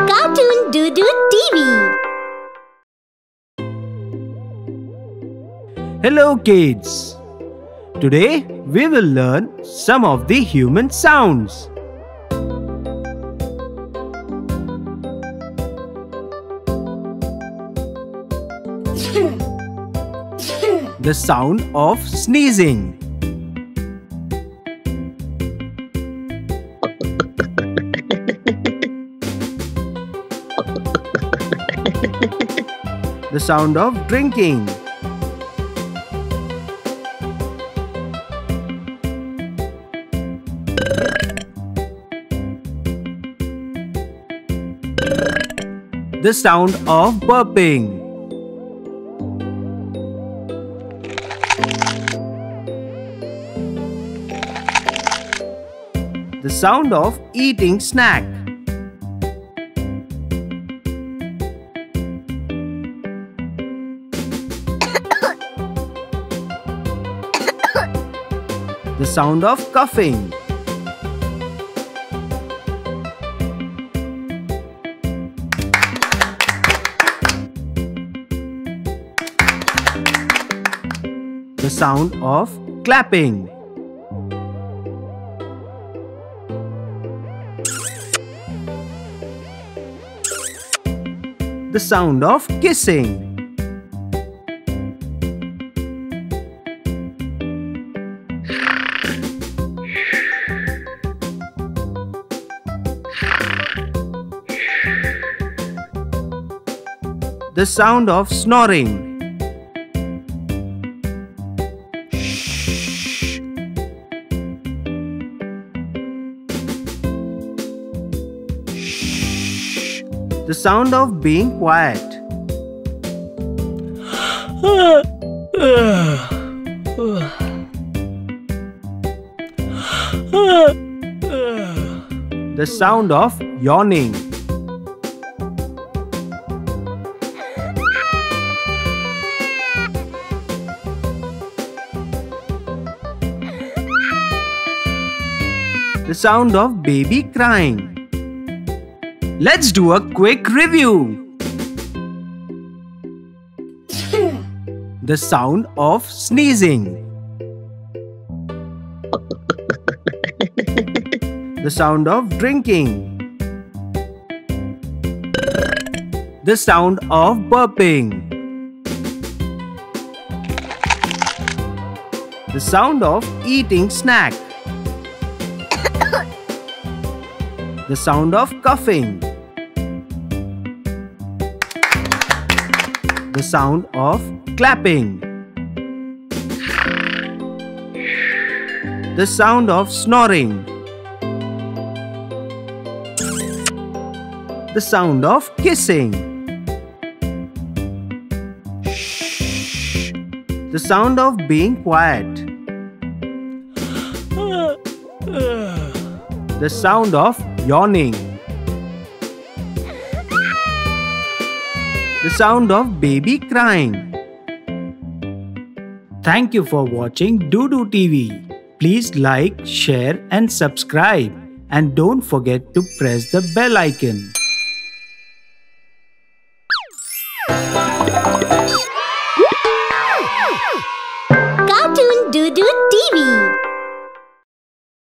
Cartoon Doo-Doo TV. Hello kids! Today we will learn some of the human sounds. The sound of sneezing. The sound of drinking. The sound of burping. The sound of eating snack. The sound of coughing. The sound of clapping. The sound of kissing. The sound of snoring. The sound of being quiet. The sound of yawning. The sound of baby crying. Let's do a quick review. The sound of sneezing. The sound of drinking. The sound of burping. The sound of eating snack. The sound of coughing. The sound of clapping. The sound of snoring. The sound of kissing. The sound of being quiet. The sound of yawning. The sound of baby crying. Thank you for watching Doo-Doo TV. Please like, share and subscribe. And don't forget to press the bell icon.